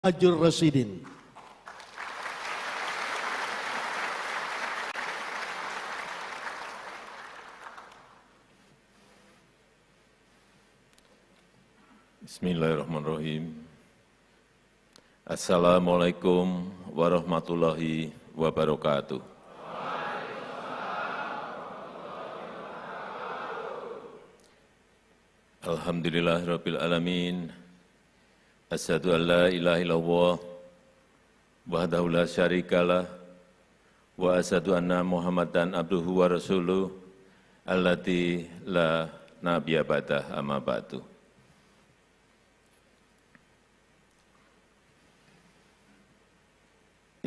Ajur Rasidin. Bismillahirrahmanirrahim. Assalamualaikum warahmatullahi wabarakatuh. Alhamdulillahirabbil alamin. Asyhadu an la ilaha illallah wahdahu la syarikalah wa asyhadu anna Muhammadan abduhu wa rasuluh allati la nabiyya ba'dah amma ba'du.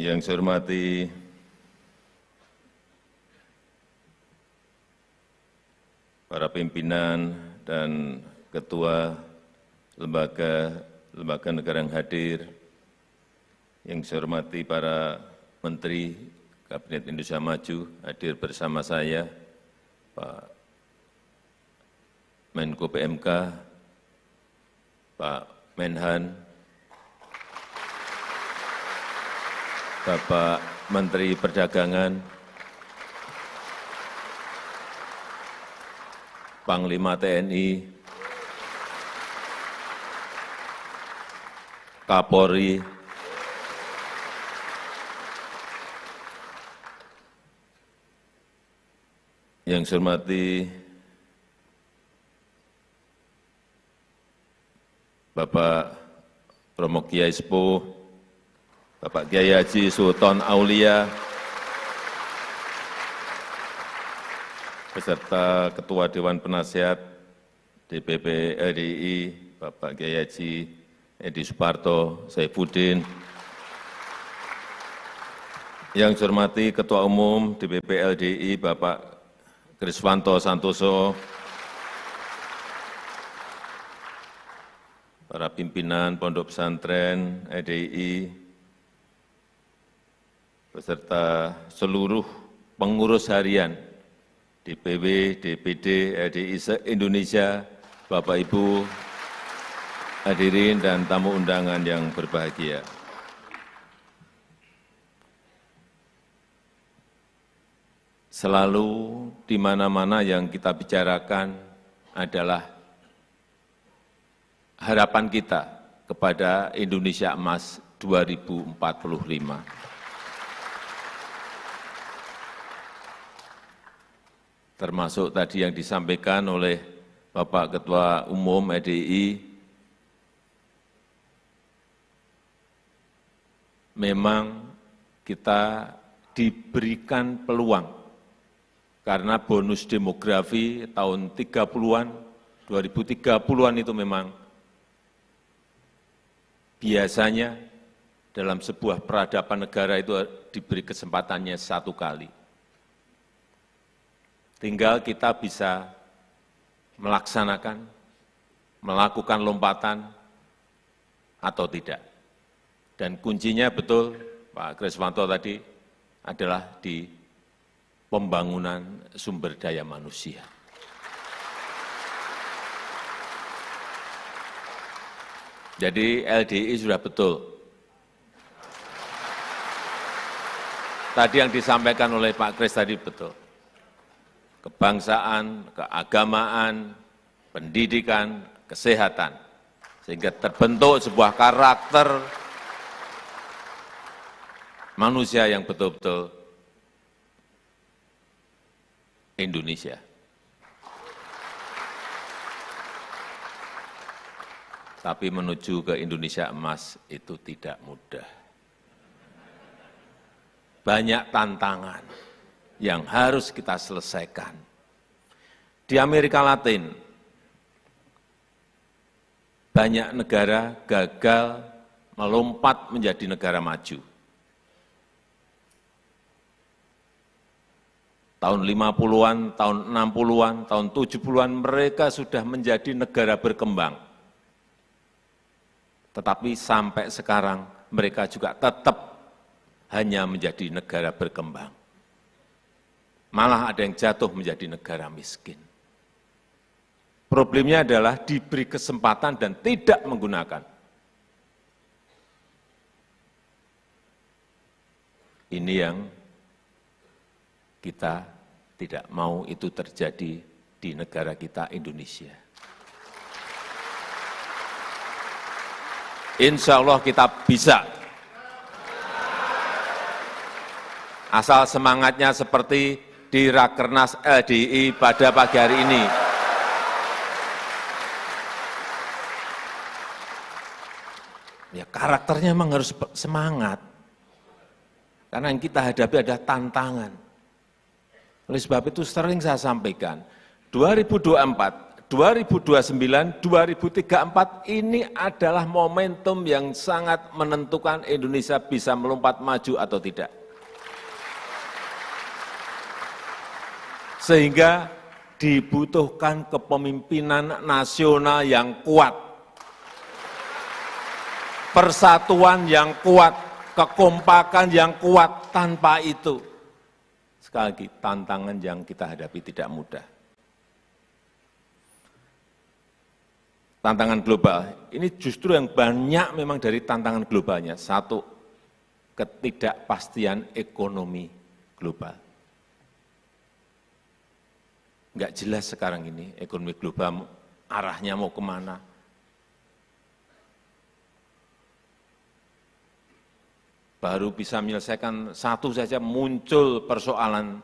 Yang saya hormati para pimpinan dan ketua lembaga negara yang hadir, yang saya hormati para Menteri Kabinet Indonesia Maju hadir bersama saya, Pak Menko PMK, Pak Menhan, Bapak Menteri Perdagangan, Panglima TNI, Kapolri, yang saya hormati Bapak Romo Kiai Sepuh, Bapak Kiai Haji Sultan Aulia, beserta Ketua Dewan Penasihat DPP RI, Bapak Kiai Haji Edi Suparto Saifuddin, yang saya hormati Ketua Umum DPP LDI Bapak Kriswanto Santoso, para pimpinan Pondok Pesantren EDI, beserta seluruh pengurus harian DPW, DPD, LDI se-Indonesia, Bapak Ibu hadirin dan tamu undangan yang berbahagia. Selalu di mana-mana yang kita bicarakan adalah harapan kita kepada Indonesia Emas 2045. Termasuk tadi yang disampaikan oleh Bapak Ketua Umum EDI, memang kita diberikan peluang karena bonus demografi tahun 30-an, 2030-an itu memang biasanya dalam sebuah peradaban negara itu diberi kesempatannya satu kali. Tinggal kita bisa melaksanakan, melakukan lompatan atau tidak. Dan kuncinya betul, Pak Kriswanto tadi, adalah di pembangunan sumber daya manusia. Jadi LDI sudah betul. Tadi yang disampaikan oleh Pak Kris tadi betul. Kebangsaan, keagamaan, pendidikan, kesehatan. Sehingga terbentuk sebuah karakter manusia yang betul-betul Indonesia. Tapi menuju ke Indonesia Emas itu tidak mudah. Banyak tantangan yang harus kita selesaikan. Di Amerika Latin, banyak negara gagal melompat menjadi negara maju. Tahun 50-an, tahun 60-an, tahun 70-an mereka sudah menjadi negara berkembang. Tetapi sampai sekarang mereka juga tetap hanya menjadi negara berkembang. Malah ada yang jatuh menjadi negara miskin. Problemnya adalah diberi kesempatan dan tidak menggunakan. Ini yang kita tidak mau itu terjadi di negara kita Indonesia. Insya Allah kita bisa. Asal semangatnya seperti di Rakernas LDI pada pagi hari ini. Ya karakternya memang harus semangat. Karena yang kita hadapi ada tantangan. Oleh sebab itu sering saya sampaikan, 2024, 2029, 2034 ini adalah momentum yang sangat menentukan Indonesia bisa melompat maju atau tidak. Sehingga dibutuhkan kepemimpinan nasional yang kuat, persatuan yang kuat, kekompakan yang kuat. Tanpa itu, sekali lagi, tantangan yang kita hadapi tidak mudah. Tantangan global, ini justru yang banyak memang dari tantangan globalnya. Satu, ketidakpastian ekonomi global. Enggak jelas sekarang ini ekonomi global arahnya mau kemana. Baru bisa menyelesaikan satu saja muncul persoalan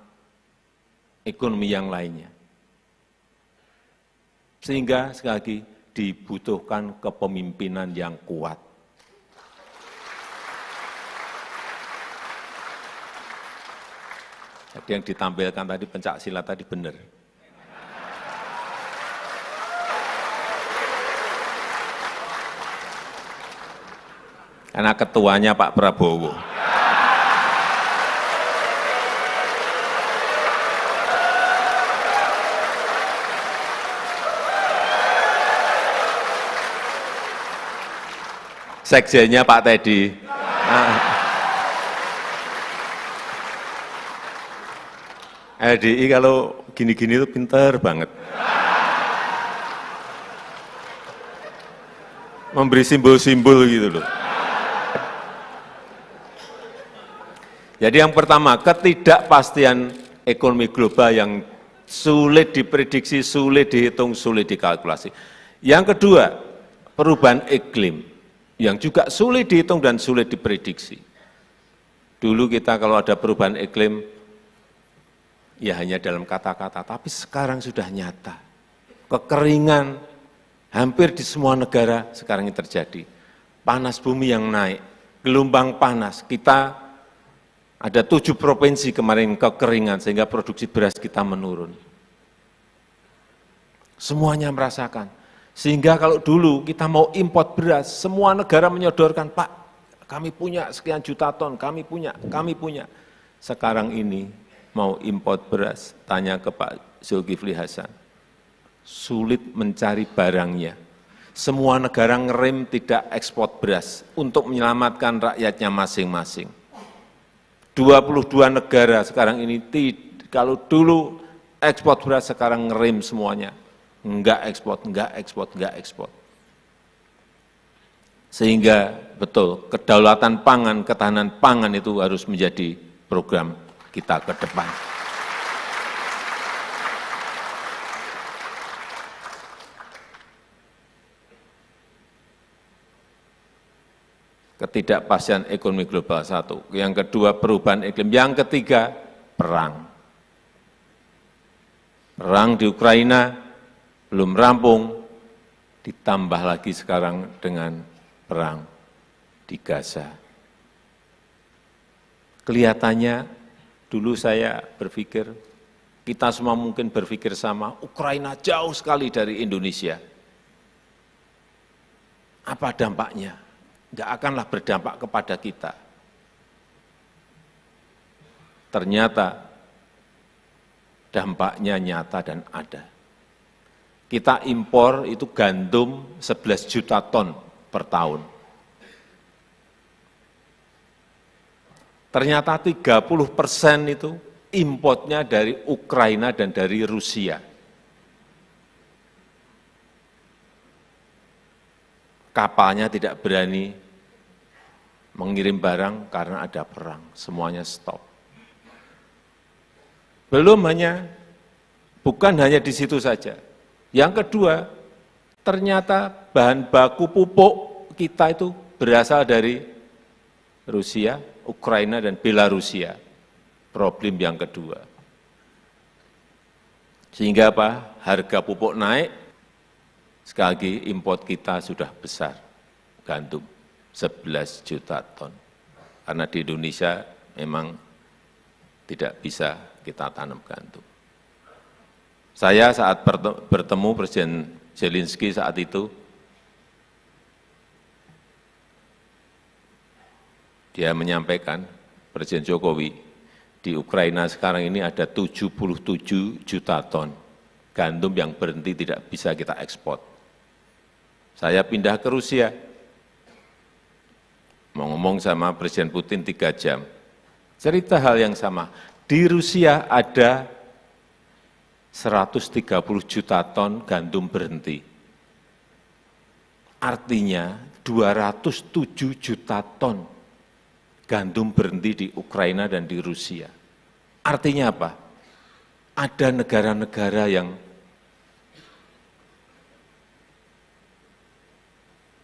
ekonomi yang lainnya. Sehingga sekali lagi dibutuhkan kepemimpinan yang kuat. Jadi yang ditampilkan tadi pencak silat tadi benar. Karena ketuanya Pak Prabowo. Sekjennya Pak Teddy. LDI kalau gini-gini itu pinter banget. Memberi simbol-simbol gitu loh. Jadi yang pertama, ketidakpastian ekonomi global yang sulit diprediksi, sulit dihitung, sulit dikalkulasi. Yang kedua, perubahan iklim yang juga sulit dihitung dan sulit diprediksi. Dulu kita kalau ada perubahan iklim, ya hanya dalam kata-kata, tapi sekarang sudah nyata. Kekeringan hampir di semua negara sekarang ini terjadi. Panas bumi yang naik, gelombang panas, kita ada 7 provinsi kemarin kekeringan sehingga produksi beras kita menurun. Semuanya merasakan. Sehingga kalau dulu kita mau import beras, semua negara menyodorkan, Pak, kami punya sekian juta ton, kami punya. Sekarang ini mau import beras, tanya ke Pak Zulkifli Hasan, sulit mencari barangnya. Semua negara ngerem tidak ekspor beras untuk menyelamatkan rakyatnya masing-masing. 22 negara sekarang ini, kalau dulu ekspor beras, sekarang ngerem semuanya. Enggak ekspor. Sehingga betul, kedaulatan pangan, ketahanan pangan itu harus menjadi program kita ke depan. Ketidakpastian ekonomi global satu, yang kedua perubahan iklim, yang ketiga perang. Perang di Ukraina belum rampung, ditambah lagi sekarang dengan perang di Gaza. Kelihatannya dulu saya berpikir, kita semua mungkin berpikir sama, Ukraina jauh sekali dari Indonesia. Apa dampaknya? Enggak akanlah berdampak kepada kita. Ternyata dampaknya nyata dan ada. Kita impor itu gandum 11 juta ton per tahun. Ternyata 30% itu importnya dari Ukraina dan dari Rusia. Kapalnya tidak berani mengirim barang karena ada perang, semuanya stop. Bukan hanya di situ saja. Yang kedua, ternyata bahan baku pupuk kita itu berasal dari Rusia, Ukraina, dan Belarusia. Problem yang kedua. Sehingga apa? Harga pupuk naik, sekali lagi import kita sudah besar, gandum 11 juta ton. Karena di Indonesia memang tidak bisa kita tanam gandum. Saya saat bertemu Presiden Zelensky saat itu, dia menyampaikan, Presiden Jokowi, di Ukraina sekarang ini ada 77 juta ton gandum yang berhenti tidak bisa kita ekspor. Saya pindah ke Rusia, mau ngomong sama Presiden Putin 3 jam, cerita hal yang sama. Di Rusia ada 130 juta ton gandum berhenti. Artinya 207 juta ton gandum berhenti di Ukraina dan di Rusia. Artinya apa? Ada negara-negara yang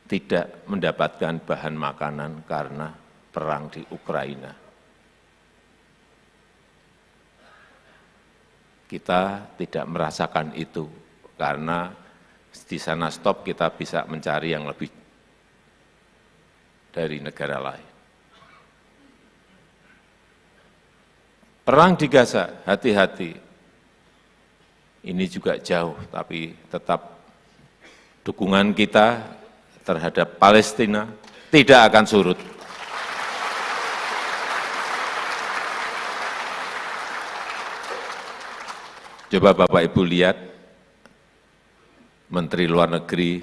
tidak mendapatkan bahan makanan karena perang di Ukraina. Kita tidak merasakan itu, karena di sana stop kita bisa mencari yang lebih dari negara lain. Perang di Gaza, hati-hati. Ini juga jauh, tapi tetap dukungan kita terhadap Palestina tidak akan surut. Coba Bapak Ibu lihat, Menteri Luar Negeri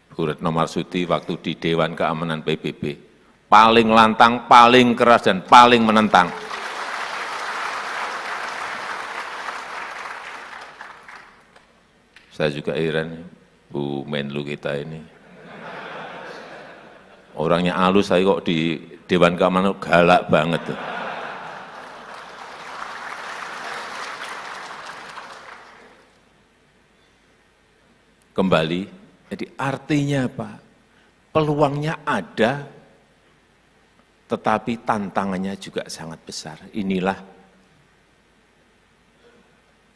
Bu Retno Marsudi waktu di Dewan Keamanan PBB, paling lantang, paling keras, dan paling menentang. Saya juga heran, Bu Menlu kita ini. Orangnya halus, saya kok di Dewan Keamanan galak banget. Kembali, jadi artinya apa? Peluangnya ada, tetapi tantangannya juga sangat besar. Inilah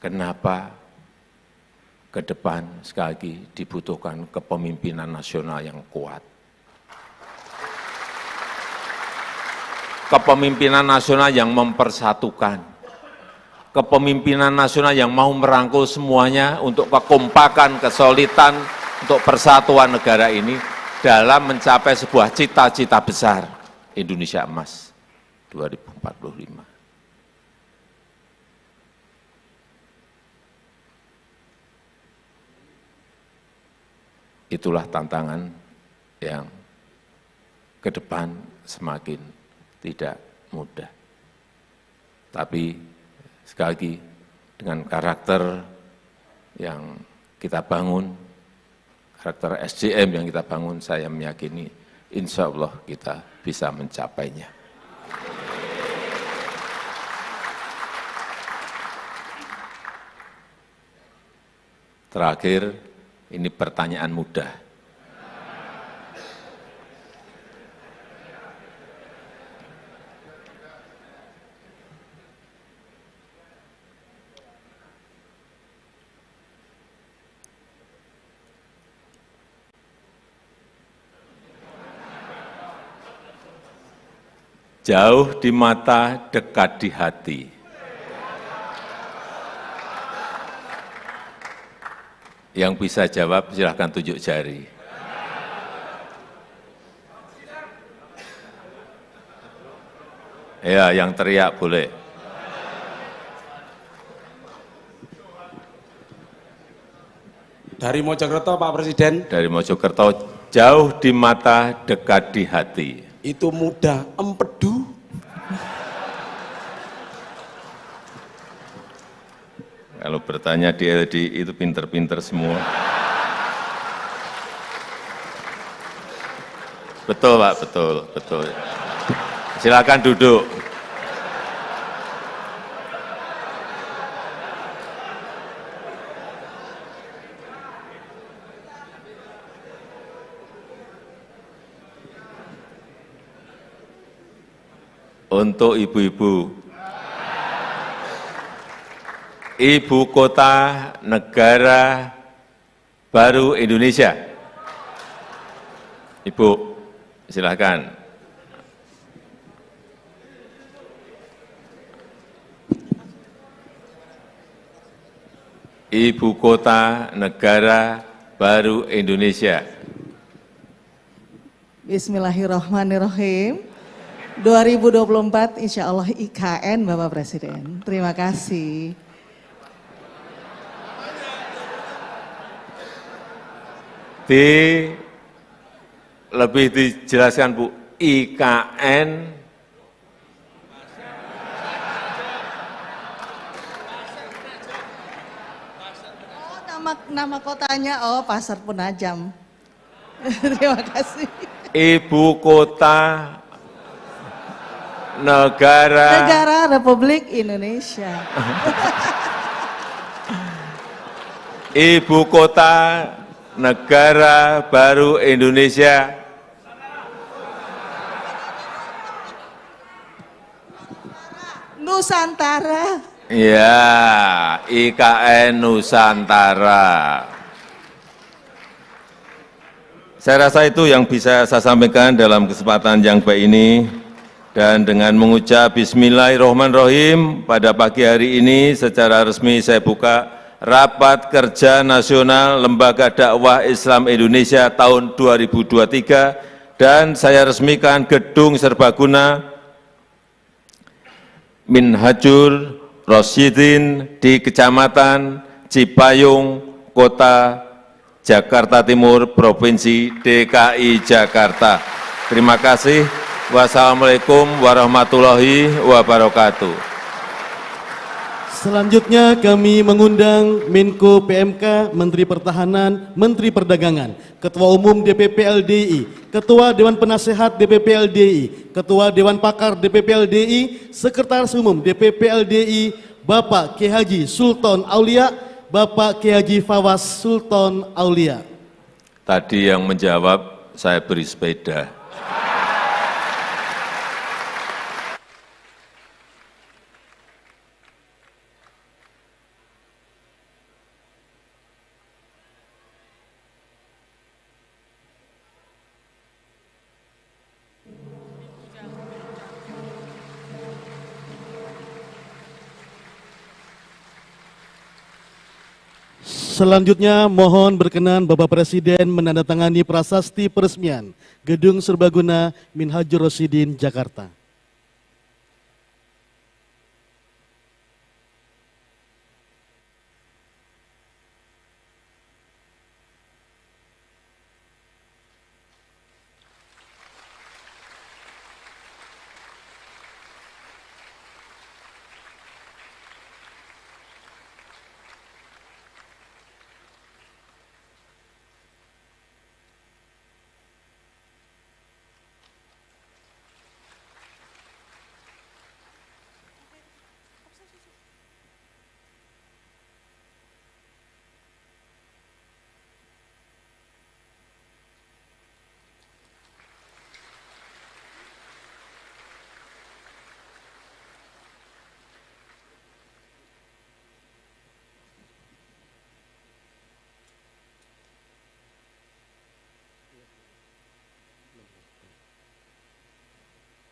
kenapa ke depan sekali lagi dibutuhkan kepemimpinan nasional yang kuat. Kepemimpinan nasional yang mempersatukan. Kepemimpinan nasional yang mau merangkul semuanya untuk kekompakan, kesolidan, untuk persatuan negara ini dalam mencapai sebuah cita-cita besar Indonesia Emas 2045. Itulah tantangan yang ke depan semakin tidak mudah. Tapi sekali lagi, dengan karakter yang kita bangun, karakter SDM yang kita bangun, saya meyakini insya Allah kita bisa mencapainya. Terakhir, ini pertanyaan mudah. Jauh di mata, dekat di hati. Yang bisa jawab silahkan tunjuk jari. Ya, yang teriak boleh. Dari Mojokerto, Pak Presiden. Dari Mojokerto, jauh di mata, dekat di hati. Itu mudah, empedu. Kalau bertanya di LDI itu pinter-pinter semua. Betul Pak, betul, betul. Silakan duduk. Untuk ibu-ibu, Ibu Kota Negara Baru Indonesia. Ibu, silakan. Ibu Kota Negara Baru Indonesia. Bismillahirrahmanirrahim. 2024 insya Allah IKN Bapak Presiden. Terima kasih. Lebih dijelaskan Bu, IKN Nama kotanya Pasar Penajam. Terima kasih. Ibu Kota Negara Republik Indonesia. Ibu Kota Negara Baru Indonesia. Nusantara. Ya, IKN Nusantara. Saya rasa itu yang bisa saya sampaikan dalam kesempatan yang baik ini. Dan dengan mengucap Bismillahirrahmanirrahim, pada pagi hari ini secara resmi saya buka Rapat Kerja Nasional Lembaga Dakwah Islam Indonesia tahun 2023 dan saya resmikan Gedung Serbaguna Minhajur Rosyidin di Kecamatan Cipayung, Kota Jakarta Timur, Provinsi DKI Jakarta. Terima kasih. Wassalamualaikum warahmatullahi wabarakatuh. Selanjutnya kami mengundang Menko PMK, Menteri Pertahanan, Menteri Perdagangan, Ketua Umum DPP LDI, Ketua Dewan Penasehat DPP LDI, Ketua Dewan Pakar DPP LDI, Sekretaris Umum DPP LDI, Bapak Kiai Haji Sultan Aulia, Bapak Kiai Haji Fawaz Sultan Aulia. Tadi yang menjawab saya beri sepeda. Selanjutnya mohon berkenan Bapak Presiden menandatangani prasasti peresmian Gedung Serbaguna Minhajur Rosyidin, Jakarta.